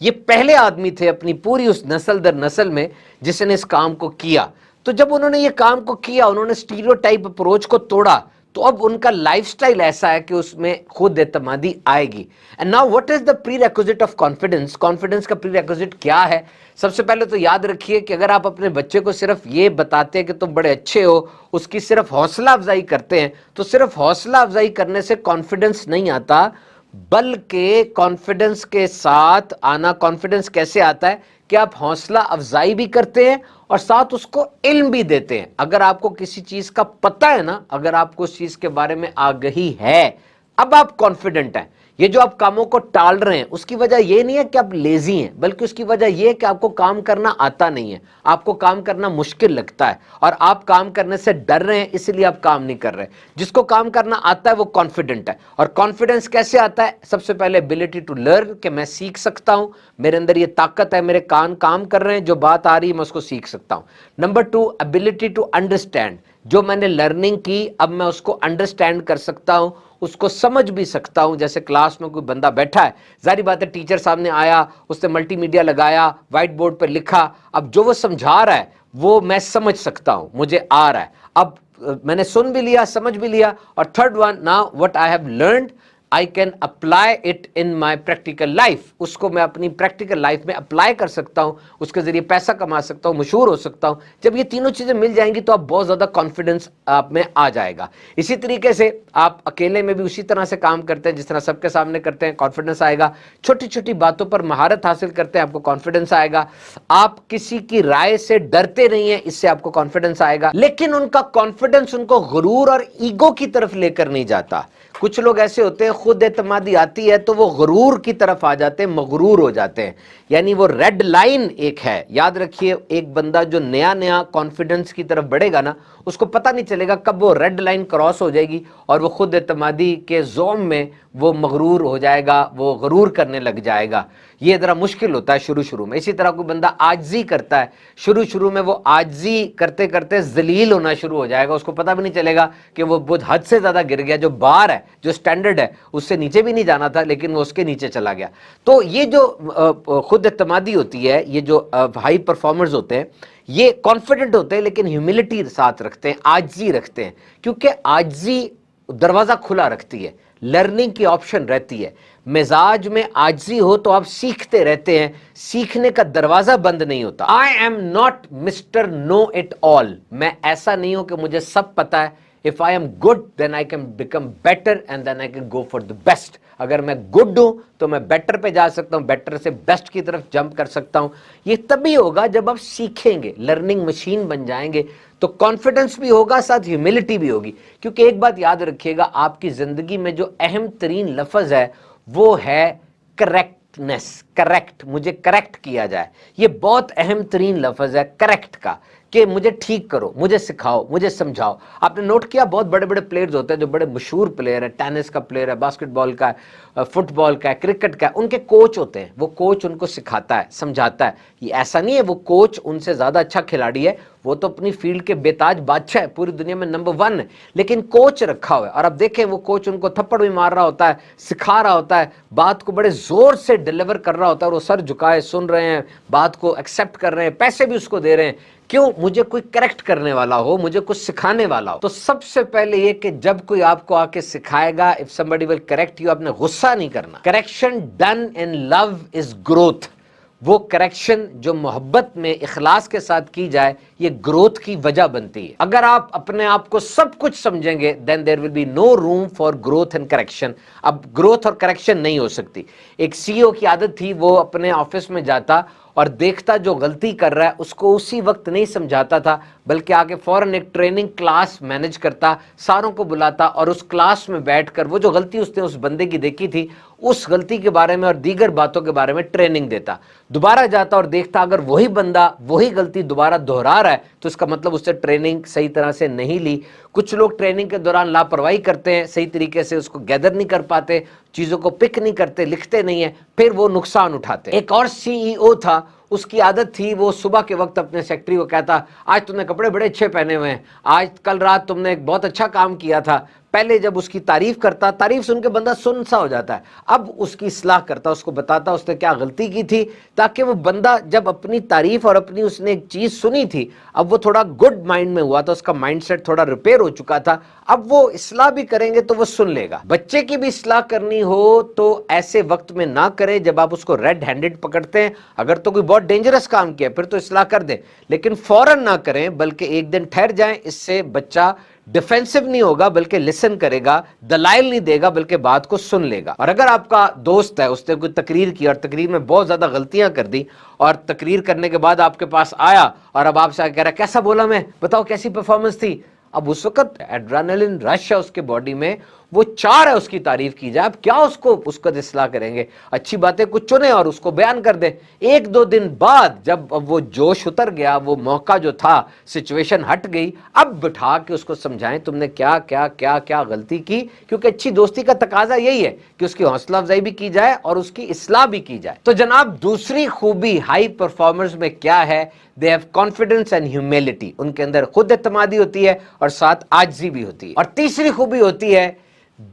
یہ پہلے آدمی تھے اپنی پوری اس نسل در نسل میں جس نے اس کام کو کیا. تو جب انہوں نے یہ کام کو کیا, انہوں نے اسٹیریوٹائپ اپروچ کو توڑا, تو اب ان کا لائف سٹائل ایسا ہے کہ اس میں خود اعتمادی آئے گی. And now what is the prerequisite of confidence. Confidence کا پری ریکوزٹ کیا ہے؟ سب سے پہلے تو یاد رکھیے کہ اگر آپ اپنے بچے کو صرف یہ بتاتے ہیں کہ تم بڑے اچھے ہو, اس کی صرف حوصلہ افزائی کرتے ہیں, تو صرف حوصلہ افزائی کرنے سے کانفیڈنس نہیں آتا, بلکہ کانفیڈنس کے ساتھ آنا, کانفیڈنس کیسے آتا ہے کہ آپ حوصلہ افزائی بھی کرتے ہیں اور ساتھ اس کو علم بھی دیتے ہیں. اگر آپ کو کسی چیز کا پتہ ہے نا, اگر آپ کو اس چیز کے بارے میں آگہی ہے, اب آپ کانفیڈنٹ ہیں. یہ جو آپ کاموں کو ٹال رہے ہیں اس کی وجہ یہ نہیں ہے کہ آپ لیزی ہیں, بلکہ اس کی وجہ یہ ہے کہ آپ کو کام کرنا آتا نہیں ہے, آپ کو کام کرنا مشکل لگتا ہے, اور آپ کام کرنے سے ڈر رہے ہیں, اس لیے آپ کام نہیں کر رہے. جس کو کام کرنا آتا ہے وہ کانفیڈنٹ ہے. اور کانفیڈنس کیسے آتا ہے؟ سب سے پہلے ایبلٹی ٹو لرن, کہ میں سیکھ سکتا ہوں, میرے اندر یہ طاقت ہے, میرے کان کام کر رہے ہیں, جو بات آ رہی ہے میں اس کو سیکھ سکتا ہوں. نمبر 2, ایبلٹی ٹو انڈرسٹینڈ, جو میں نے لرننگ کی اب میں اس کو انڈرسٹینڈ کر سکتا ہوں, اس کو سمجھ بھی سکتا ہوں. جیسے کلاس میں کوئی بندہ بیٹھا ہے, ظاہری بات ہے ٹیچر سامنے آیا, اس نے ملٹی میڈیا لگایا, وائٹ بورڈ پہ لکھا, اب جو وہ سمجھا رہا ہے وہ میں سمجھ سکتا ہوں, مجھے آ رہا ہے, اب میں نے سن بھی لیا, سمجھ بھی لیا. اور third one, now what I have learned I can apply it in my practical life. اس کو میں اپنی پریکٹیکل لائف میں اپلائی کر سکتا ہوں, اس کے ذریعے پیسہ کما سکتا ہوں, مشہور ہو سکتا ہوں. جب یہ تینوں چیزیں مل جائیں گی تو آپ بہت زیادہ کانفیڈنس آپ میں آ جائے گا. اسی طریقے سے آپ اکیلے میں بھی اسی طرح سے کام کرتے ہیں جس طرح سب کے سامنے کرتے ہیں, کانفیڈنس آئے گا. چھوٹی چھوٹی باتوں پر مہارت حاصل کرتے ہیں, آپ کو کانفیڈنس آئے گا. آپ کسی کی رائے سے ڈرتے نہیں ہیں, اس سے آپ کو کانفیڈنس آئے گا. لیکن ان کا کانفیڈنس ان کو غرور اور ایگو کی طرف لے کر نہیں جاتا. کچھ لوگ ایسے ہوتے ہیں خود اعتمادی آتی ہے تو وہ غرور کی طرف آ جاتے ہیں, مغرور ہو جاتے ہیں. یعنی وہ ریڈ لائن ایک ہے, یاد رکھیے, ایک بندہ جو نیا نیا کانفیڈنس کی طرف بڑھے گا نا, اس کو پتہ نہیں چلے گا کب وہ ریڈ لائن کراس ہو جائے گی اور وہ خود اعتمادی کے زوم میں وہ مغرور ہو جائے گا, وہ غرور کرنے لگ جائے گا. یہ ذرا مشکل ہوتا ہے شروع میں. اسی طرح کوئی بندہ عاجزی کرتا ہے, شروع میں وہ عاجزی کرتے کرتے ذلیل ہونا شروع ہو جائے گا, اس کو پتہ بھی نہیں چلے گا کہ وہ بہت حد سے زیادہ گر گیا, جو بار ہے, جو سٹینڈرڈ ہے, اس سے نیچے بھی نہیں جانا تھا لیکن وہ اس کے نیچے چلا گیا. تو یہ جو خود اعتمادی ہوتی ہے, یہ جو ہائی پرفارمرز ہوتے ہیں, یہ کانفیڈنٹ ہوتے ہیں لیکن ہیوملٹی ساتھ رکھتے ہیں, عاجزی رکھتے ہیں, کیونکہ عاجزی دروازہ کھلا رکھتی ہے, لرننگ کی آپشن رہتی ہے. مزاج میں عاجزی ہو تو آپ سیکھتے رہتے ہیں, سیکھنے کا دروازہ بند نہیں ہوتا. I am not Mr. Know It All. میں ایسا نہیں ہوں کہ مجھے سب پتا ہے. If I am good, then I can become better and then I can go for the best. اگر میں گڈ ہوں تو میں بیٹر پہ جا سکتا ہوں, بیٹر سے بیسٹ کی طرف جمپ کر سکتا ہوں. یہ تبھی ہوگا جب آپ سیکھیں گے, لرننگ مشین بن جائیں گے, تو کانفیڈنس بھی ہوگا, ساتھ ہیوملٹی بھی ہوگی. کیونکہ ایک بات یاد رکھیے گا, آپ کی زندگی میں جو اہم ترین لفظ ہے وہ ہے کریکٹنس. کریکٹ, مجھے کریکٹ کیا جائے, یہ بہت اہم ترین لفظ ہے کریکٹ کا, کہ مجھے ٹھیک کرو, مجھے سکھاؤ, مجھے سمجھاؤ. آپ نے نوٹ کیا بہت بڑے بڑے پلیئرز ہوتے ہیں جو بڑے مشہور پلیئر ہیں, ٹینس کا پلیئر ہے, باسکٹ بال کا ہے, فٹ بال کا ہے, کرکٹ کا ہے, ان کے کوچ ہوتے ہیں, وہ کوچ ان کو سکھاتا ہے, سمجھاتا ہے. یہ ایسا نہیں ہے وہ کوچ ان سے زیادہ اچھا کھلاڑی ہے, وہ تو اپنی فیلڈ کے بے تاج بادشاہ ہے, پوری دنیا میں نمبر 1 ہے, لیکن کوچ رکھا ہوا ہے. اور اب دیکھیں وہ کوچ ان کو تھپڑ بھی مار رہا ہوتا ہے, سکھا رہا ہوتا ہے, بات کو بڑے زور سے ڈیلیور کر رہا ہوتا ہے, اور وہ سر جھکائے سن رہے ہیں, بات کو ایکسیپٹ کر رہے ہیں, پیسے بھی اس کو دے رہے ہیں. کیوں؟ مجھے کوئی کریکٹ کرنے والا ہو, مجھے کچھ سکھانے والا ہو. تو سب سے پہلے یہ کہ جب کوئی آپ کو آ کے سکھائے گا, if somebody will correct you, آپ نے غصہ نہیں کرنا. Correction done in love is growth. وہ کریکشن جو محبت میں اخلاص کے ساتھ کی جائے, یہ گروتھ کی وجہ بنتی ہے. اگر آپ اپنے آپ کو سب کچھ سمجھیں گے, then there will be no room for growth and correction. اب گروتھ اور کریکشن نہیں ہو سکتی. ایک سی او کی عادت تھی, وہ اپنے آفس میں جاتا اور دیکھتا جو غلطی کر رہا ہے اس کو اسی وقت نہیں سمجھاتا تھا, بلکہ آگے فوراً ایک ٹریننگ کلاس مینج کرتا, ساروں کو بلاتا اور اس کلاس میں بیٹھ کر وہ جو غلطی اس نے اس بندے کی دیکھی تھی اس غلطی کے بارے میں اور دیگر باتوں کے بارے میں ٹریننگ دیتا. دوبارہ جاتا اور دیکھتا اگر وہی بندہ وہی غلطی دوبارہ دہرا رہا ہے تو اس کا مطلب اس سے ٹریننگ صحیح طرح سے نہیں لی. کچھ لوگ ٹریننگ کے دوران لاپرواہی کرتے ہیں, صحیح طریقے سے اس کو گیدر نہیں کر پاتے, چیزوں کو پک نہیں کرتے, لکھتے نہیں ہیں, پھر وہ نقصان اٹھاتے. ایک اور سی ای او تھا, اس کی عادت تھی وہ صبح کے وقت اپنے سیکٹری کو کہتا, آج تم نے کپڑے بڑے اچھے پہنے ہوئے ہیں, آج کل رات تم نے ایک بہت اچھا کام کیا تھا. پہلے جب اس کی تعریف کرتا, تعریف سن کے بندہ سن سا ہو جاتا ہے, اب اس کی اصلاح کرتا, اس کو بتاتا اس نے کیا غلطی کی تھی, تاکہ وہ بندہ جب اپنی تعریف اور اپنی اس نے ایک چیز سنی تھی, اب وہ تھوڑا گڈ مائنڈ میں ہوا تھا, اس کا مائنڈ سیٹ تھوڑا ریپیئر ہو چکا تھا, اب وہ اصلاح بھی کریں گے تو وہ سن لے گا. بچے کی بھی اصلاح کرنی ہو تو ایسے وقت میں نہ کریں جب آپ اس کو ریڈ ہینڈڈ پکڑتے ہیں. اگر تو کوئی بہت ڈینجرس کام کیا پھر تو اصلاح کر دیں, لیکن فوراً نہ کریں, بلکہ ایک دن ٹھہر جائیں. اس سے بچہ ڈیفینسو نہیں ہوگا بلکہ لسن کرے گا, دلائل نہیں دے گا بلکہ بات کو سن لے گا. اور اگر آپ کا دوست ہے, اس نے کوئی تقریر کی اور تقریر میں بہت زیادہ غلطیاں کر دی, اور تقریر کرنے کے بعد آپ کے پاس آیا اور اب آپ سے کہہ رہا ہے کیسا بولا میں, بتاؤ کیسی پرفارمنس تھی, اب اس وقت ایڈرینلن رش ہے اس کے باڈی میں, وہ چاہ رہا ہے اس کی تعریف کی جائے, اب کیا اس کو اصلاح کریں گے. اچھی باتیں کچھ چنیں اور اس کو بیان کر دیں. ایک دو دن بعد جب اب وہ جوش اتر گیا, وہ موقع جو تھا, سچویشن ہٹ گئی, اب بٹھا کے اس کو سمجھائیں تم نے کیا کیا کیا کیا غلطی کی, کیونکہ اچھی دوستی کا تقاضا یہی ہے کہ اس کی حوصلہ افزائی بھی کی جائے اور اس کی اصلاح بھی کی جائے. تو جناب دوسری خوبی ہائی پرفارمرز میں کیا ہے, they have confidence and humility, ان کے اندر خود اعتمادی ہوتی ہے اور ساتھ عاجزی بھی ہوتی ہے. اور تیسری خوبی ہوتی ہے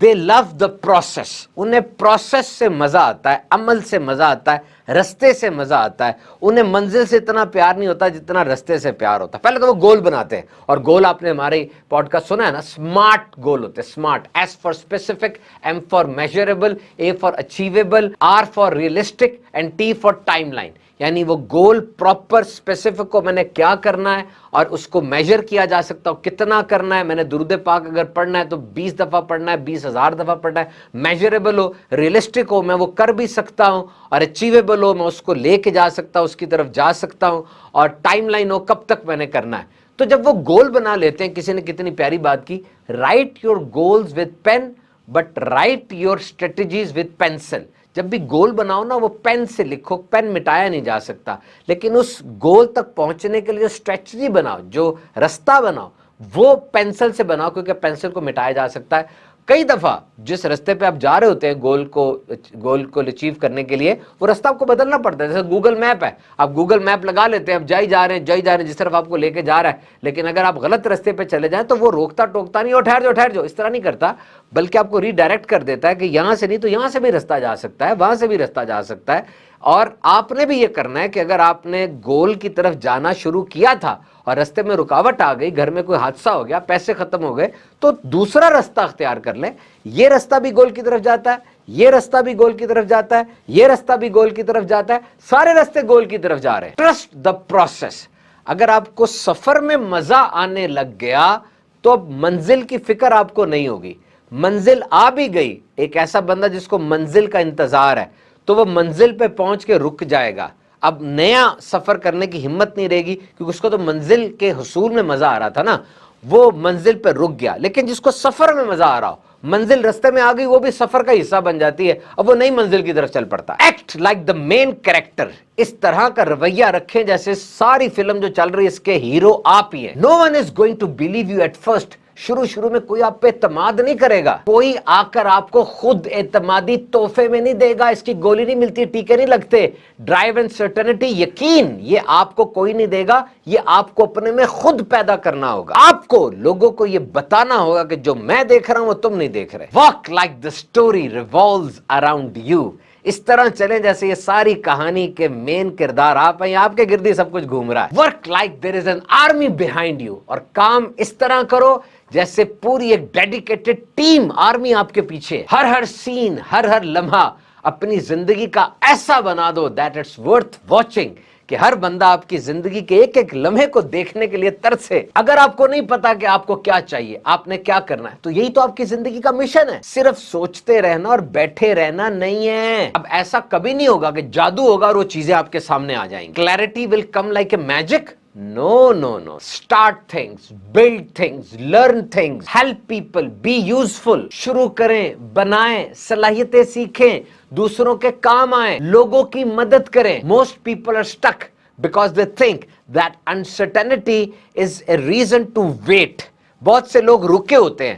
they love the process, انہیں پروسیس سے مزہ آتا ہے, عمل سے مزہ آتا ہے, رستے سے مزہ آتا ہے. انہیں منزل سے اتنا پیار نہیں ہوتا جتنا رستے سے پیار ہوتا ہے. پہلے تو وہ گول بناتے ہیں, اور گول آپ نے ہمارے پوڈ کاسٹ سنا ہے نا, سمارٹ گول ہوتے ہیں. Smart, S for specific, M for measurable, A for achievable, R for realistic and T for timeline. یعنی وہ گول پراپر اسپیسیفک کو میں نے کیا کرنا ہے اور اس کو میجر کیا جا سکتا ہو, کتنا کرنا ہے. میں نے درود پاک اگر پڑھنا ہے تو 20 دفعہ پڑھنا ہے, 20,000 دفعہ پڑھنا ہے. میجریبل ہو, ریئلسٹک ہو, میں وہ کر بھی سکتا ہوں, اور اچیویبل ہو, میں اس کو لے کے جا سکتا ہوں, اس کی طرف جا سکتا ہوں, اور ٹائم لائن ہو, کب تک میں نے کرنا ہے. تو جب وہ گول بنا لیتے ہیں, کسی نے کتنی پیاری بات کی, write your goals with pen but write your strategies with pencil. جب بھی گول بناؤ نا, وہ پین سے لکھو, پین مٹایا نہیں جا سکتا, لیکن اس گول تک پہنچنے کے لیے جو اسٹریٹجی بناؤ, جو رستہ بناؤ, وہ پینسل سے بناؤ, کیونکہ پینسل کو مٹایا جا سکتا ہے. کئی دفعہ جس رستے پہ آپ جا رہے ہوتے ہیں گول کو اچیو کرنے کے لیے, وہ رستہ آپ کو بدلنا پڑتا ہے. جیسے گوگل میپ ہے, آپ گوگل میپ لگا لیتے ہیں, اب جائی جا رہے ہیں جس طرف آپ کو لے کے جا رہا ہے, لیکن اگر آپ غلط رستے پہ چلے جائیں تو وہ روکتا ٹوکتا نہیں, اور ٹھہر جاؤ اس طرح نہیں کرتا, بلکہ آپ کو ری ڈائریکٹ کر دیتا ہے کہ یہاں سے نہیں تو یہاں سے بھی رستہ جا سکتا ہے, وہاں سے بھی رستہ جا سکتا ہے. اور آپ نے بھی یہ کرنا ہے کہ اگر آپ نے گول کی طرف جانا شروع کیا تھا اور رستے میں رکاوٹ آ گئی, گھر میں کوئی حادثہ ہو گیا, پیسے ختم ہو گئے, تو دوسرا رستہ اختیار کر لیں. یہ رستہ بھی گول کی طرف جاتا ہے, یہ رستہ بھی گول کی طرف جاتا ہے, یہ رستہ بھی گول کی طرف جاتا ہے, سارے رستے گول کی طرف جا رہے ہیں. Trust the process. اگر آپ کو سفر میں مزہ آنے لگ گیا تو اب منزل کی فکر آپ کو نہیں ہوگی. منزل آ بھی گئی, ایک ایسا بندہ جس کو منزل کا انتظار ہے, تو وہ منزل پہ پہنچ کے رک جائے گا. اب نیا سفر کرنے کی ہمت نہیں رہے گی, کیونکہ اس کو تو منزل کے حصول میں مزہ آ رہا تھا نا, وہ منزل پہ رک گیا. لیکن جس کو سفر میں مزہ آ رہا ہو, منزل رستے میں آ گئی, وہ بھی سفر کا حصہ بن جاتی ہے, اب وہ نئی منزل کی طرف چل پڑتا. Act like the main character. اس طرح کا رویہ رکھیں جیسے ساری فلم جو چل رہی ہے اس کے ہیرو آپ ہی ہیں. No one is going to believe you at first. شروع میں کوئی آپ پہ اعتماد نہیں کرے گا, کوئی آ کر آپ کو خود اعتمادی تحفے میں نہیں دے گا, اس کی گولی نہیں ملتی, ٹیکے نہیں لگتے. ڈرائیو اینڈ سرٹنٹی, یقین, یہ آپ کو کوئی نہیں دے گا, یہ آپ کو اپنے میں خود پیدا کرنا ہوگا. آپ کو لوگوں کو یہ بتانا ہوگا کہ جو میں دیکھ رہا ہوں وہ تم نہیں دیکھ رہے. Walk like the story revolves around you. اس طرح چلیں جیسے یہ ساری کہانی کے مین کردار آپ ہیں, آپ کے گردی سب کچھ گھوم رہا ہے. Work like there is an army behind you. اور کام اس طرح کرو جیسے پوری ایک ڈیڈیکیٹڈ ٹیم, آرمی آپ کے پیچھے. ہر سین, ہر لمحہ اپنی زندگی کا ایسا بنا دو دیٹ اٹس ورتھ واچنگ, کہ ہر بندہ آپ کی زندگی کے ایک ایک لمحے کو دیکھنے کے لیے ترسے. اگر آپ کو نہیں پتا کہ آپ کو کیا چاہیے, آپ نے کیا کرنا ہے, تو یہی تو آپ کی زندگی کا مشن ہے. صرف سوچتے رہنا اور بیٹھے رہنا نہیں ہے. اب ایسا کبھی نہیں ہوگا کہ جادو ہوگا اور وہ چیزیں آپ کے سامنے آ جائیں گی. Clarity will come like a magic. No. Start things, build things, learn things, help people, be useful. شروع کریں, بنائیں, صلاحیتیں سیکھیں, دوسروں کے کام آئیں, لوگوں کی مدد کریں. Most people are stuck because they think that uncertainty is a reason to wait. بہت سے لوگ رکے ہوتے ہیں,